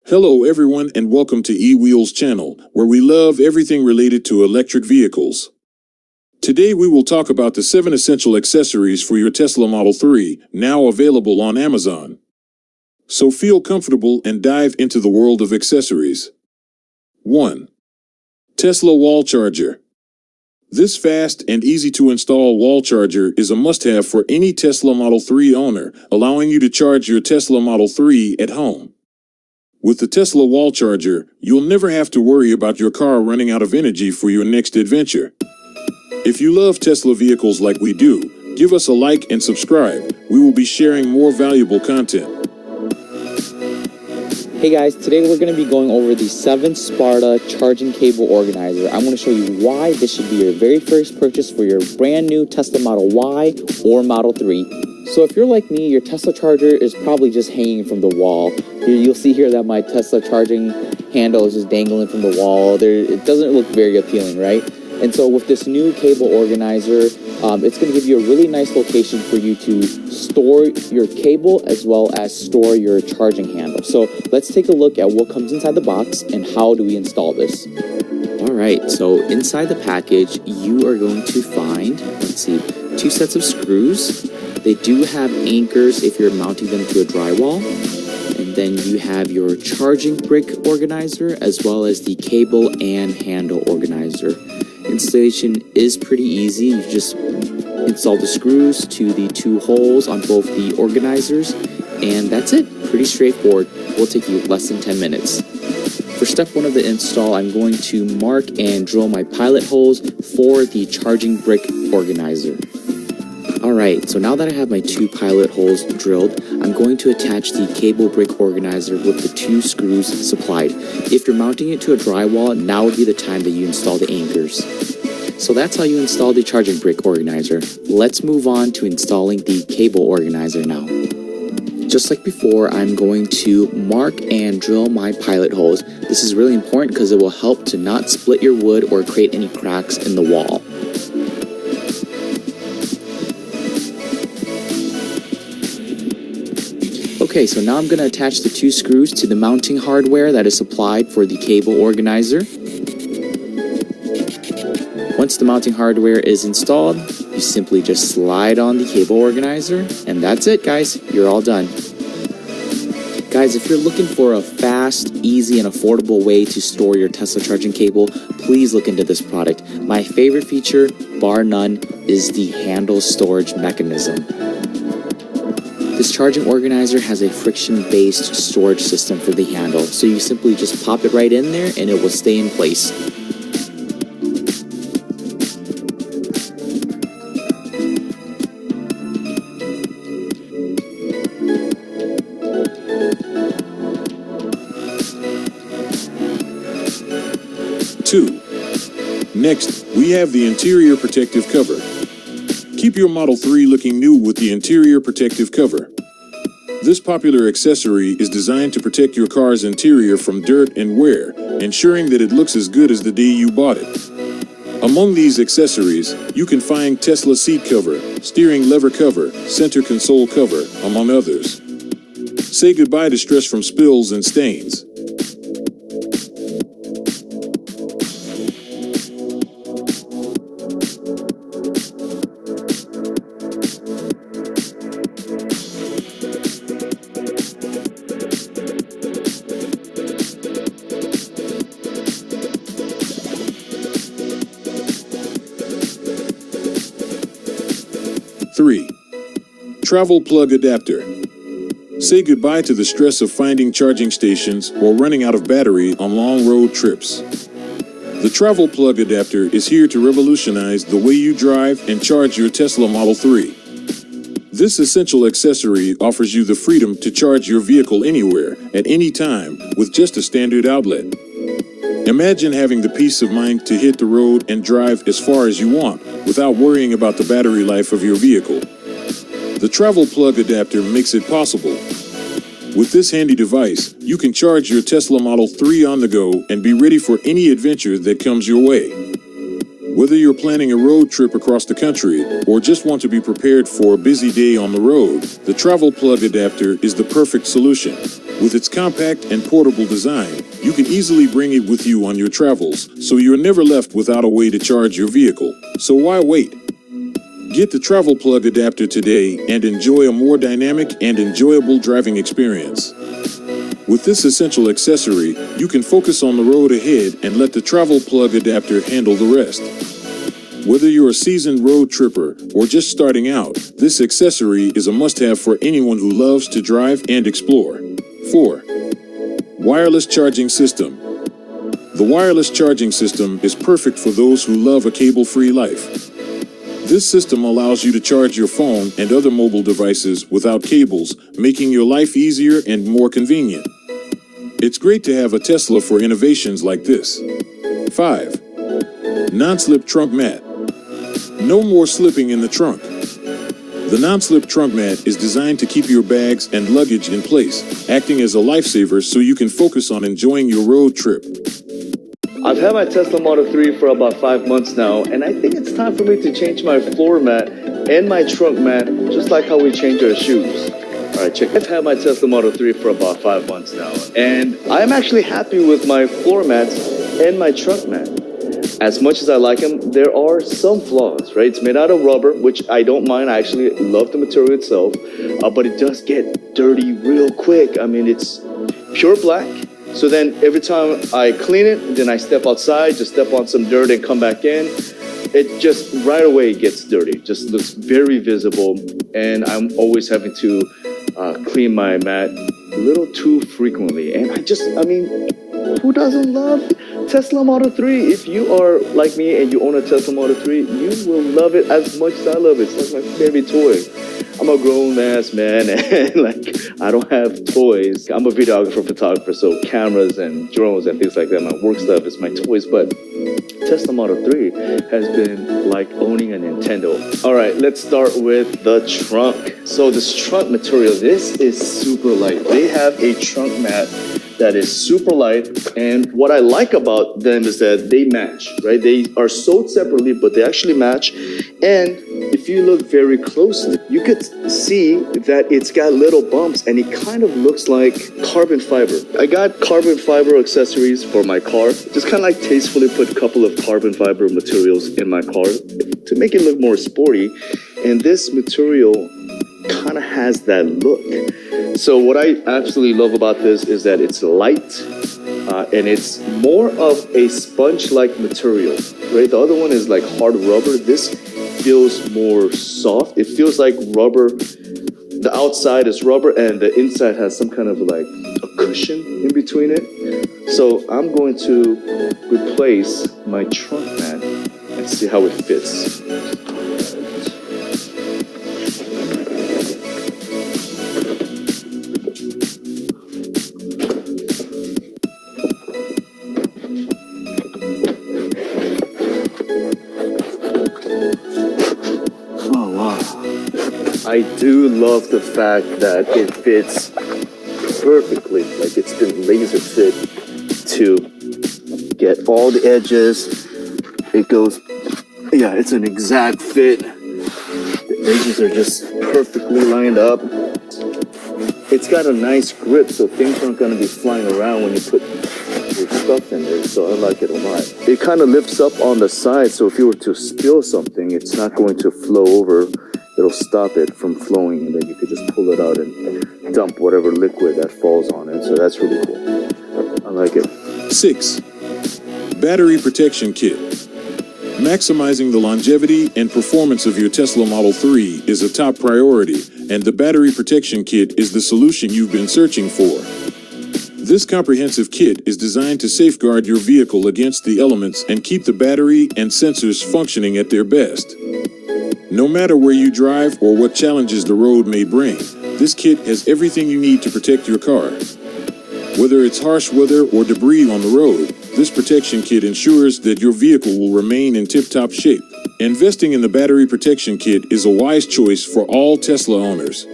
Hello everyone and welcome to eWheels channel, where we love everything related to electric vehicles. Today we will talk about the 7 essential accessories for your Tesla Model 3, now available on Amazon. So feel comfortable and dive into the world of accessories. 1. Tesla Wall Charger. This fast and easy to install wall charger is a must-have for any Tesla Model 3 owner, allowing you to charge your Tesla Model 3 at home. With the Tesla wall charger, you'll never have to worry about your car running out of energy for your next adventure. If you love Tesla vehicles like we do, give us a like and subscribe. We will be sharing more valuable content. Hey guys, today we're going to be going over the 7 Sparta charging cable organizer. I'm going to show you why this should be your very first purchase for your brand new Tesla Model Y or Model 3. So if you're like me, your Tesla charger is probably just hanging from the wall. You'll see here that my Tesla charging handle is just dangling from the wall. It doesn't look very appealing, right? And so with this new cable organizer, it's going to give you a really nice location for you to store your cable as well as store your charging handle. So let's take a look at what comes inside the box and how do we install this. Alright, so inside the package, you are going to find, 2 sets of screws. They do have anchors if you're mounting them to a drywall. And then you have your charging brick organizer as well as the cable and handle organizer. Installation is pretty easy. You just install the screws to the 2 holes on both the organizers, and that's it. Pretty straightforward. Will take you less than 10 minutes. For step 1 of the install, I'm going to mark and drill my pilot holes for the charging brick organizer. Alright, so now that I have my 2 pilot holes drilled, I'm going to attach the cable brick organizer with the 2 screws supplied. If you're mounting it to a drywall, now would be the time that you install the anchors. So that's how you install the charging brick organizer. Let's move on to installing the cable organizer now. Just like before, I'm going to mark and drill my pilot holes. This is really important because it will help to not split your wood or create any cracks in the wall. Okay, so now I'm going to attach the 2 screws to the mounting hardware that is supplied for the cable organizer. Once the mounting hardware is installed, you simply just slide on the cable organizer, and that's it, guys. You're all done. Guys, if you're looking for a fast, easy, and affordable way to store your Tesla charging cable, please look into this product. My favorite feature, bar none, is the handle storage mechanism. This charging organizer has a friction-based storage system for the handle, so you simply just pop it right in there and it will stay in place. Next, we have the interior protective cover. Keep your Model 3 looking new with the interior protective cover. This popular accessory is designed to protect your car's interior from dirt and wear, ensuring that it looks as good as the day you bought it. Among these accessories, you can find Tesla seat cover, steering lever cover, center console cover, among others. Say goodbye to stress from spills and stains. Travel plug adapter. Say goodbye to the stress of finding charging stations or running out of battery on long road trips. The travel plug adapter is here to revolutionize the way you drive and charge your Tesla Model 3. This essential accessory offers you the freedom to charge your vehicle anywhere, at any time, with just a standard outlet. Imagine having the peace of mind to hit the road and drive as far as you want, without worrying about the battery life of your vehicle. The travel plug adapter makes it possible. With this handy device, you can charge your Tesla Model 3 on the go and be ready for any adventure that comes your way. Whether you're planning a road trip across the country or just want to be prepared for a busy day on the road, the travel plug adapter is the perfect solution. With its compact and portable design, you can easily bring it with you on your travels, so you're never left without a way to charge your vehicle. So why wait? Get the travel plug adapter today and enjoy a more dynamic and enjoyable driving experience. With this essential accessory, you can focus on the road ahead and let the travel plug adapter handle the rest. Whether you're a seasoned road tripper or just starting out, this accessory is a must-have for anyone who loves to drive and explore. 4. Wireless charging system. The wireless charging system is perfect for those who love a cable-free life. This system allows you to charge your phone and other mobile devices without cables, making your life easier and more convenient. It's great to have a Tesla for innovations like this. 5. Non-slip trunk mat. No more slipping in the trunk. The non-slip trunk mat is designed to keep your bags and luggage in place, acting as a lifesaver so you can focus on enjoying your road trip. I've had my Tesla Model 3 for about 5 months now, and I think it's time for me to change my floor mat and my trunk mat, just like how we change our shoes. Alright, check. I've had my Tesla Model 3 for about 5 months now, and I'm actually happy with my floor mats and my trunk mat. As much as I like them, there are some flaws, right? It's made out of rubber, which I don't mind. I actually love the material itself, but it does get dirty real quick. I mean, it's pure black. So then every time I clean it, then I step outside, just step on some dirt and come back in. It just right away gets dirty. Just looks very visible. And I'm always having to clean my mat a little too frequently. And I mean, who doesn't love Tesla Model 3? If you are like me and you own a Tesla Model 3, you will love it as much as I love it. It's like my favorite toy. I'm a grown-ass man and like I don't have toys. I'm a videographer, photographer, so cameras and drones and things like that, my work stuff is my toys, but Tesla Model 3 has been like owning a Nintendo. All right, let's start with the trunk. So this trunk material, this is super light. They have a trunk mat that is super light, and what I like about them is that they match, right? They are sold separately, but they actually match. And if you look very closely, you could see that it's got little bumps and it kind of looks like carbon fiber. I got carbon fiber accessories for my car. Just kind of like tastefully put a couple of carbon fiber materials in my car to make it look more sporty. And this material kind of has that look. So what I absolutely love about this is that it's light and it's more of a sponge-like material, right? The other one is like hard rubber. This feels more soft. It feels like rubber. The outside is rubber and the inside has some kind of like a cushion in between it. So I'm going to replace my trunk mat and see how it fits. I do love the fact that it fits perfectly, like it's been laser fit to get all the edges. It goes, yeah, it's an exact fit. The edges are just perfectly lined up. It's got a nice grip, so things aren't going to be flying around when you put your stuff in there, so I like it a lot. It kind of lifts up on the side, so if you were to spill something, it's not going to flow over. It'll stop it from flowing, and then you could just pull it out and dump whatever liquid that falls on it. So that's really cool. I like it. 6. Battery protection kit. Maximizing the longevity and performance of your Tesla Model 3 is a top priority, and the battery protection kit is the solution you've been searching for. This comprehensive kit is designed to safeguard your vehicle against the elements and keep the battery and sensors functioning at their best. No matter where you drive or what challenges the road may bring, this kit has everything you need to protect your car. Whether it's harsh weather or debris on the road, this protection kit ensures that your vehicle will remain in tip-top shape. Investing in the battery protection kit is a wise choice for all Tesla owners.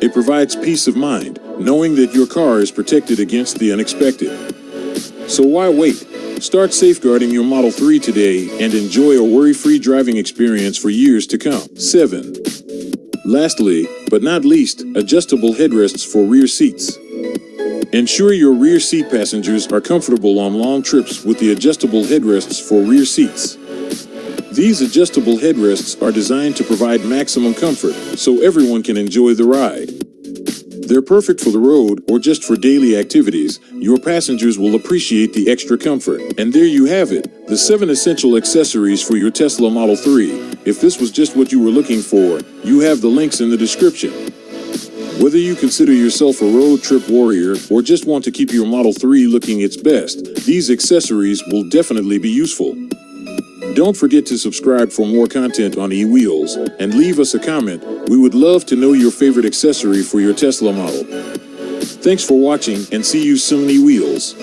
It provides peace of mind, knowing that your car is protected against the unexpected. So why wait? Start safeguarding your Model 3 today and enjoy a worry-free driving experience for years to come. 7. Lastly, but not least, adjustable headrests for rear seats. Ensure your rear seat passengers are comfortable on long trips with the adjustable headrests for rear seats. These adjustable headrests are designed to provide maximum comfort so everyone can enjoy the ride. They're perfect for the road or just for daily activities. Your passengers will appreciate the extra comfort. And there you have it, the 7 essential accessories for your Tesla Model 3. If this was just what you were looking for, you have the links in the description. Whether you consider yourself a road trip warrior or just want to keep your Model 3 looking its best, these accessories will definitely be useful. Don't forget to subscribe for more content on eWheels and leave us a comment. We would love to know your favorite accessory for your Tesla model. Thanks for watching and see you soon, eWheels.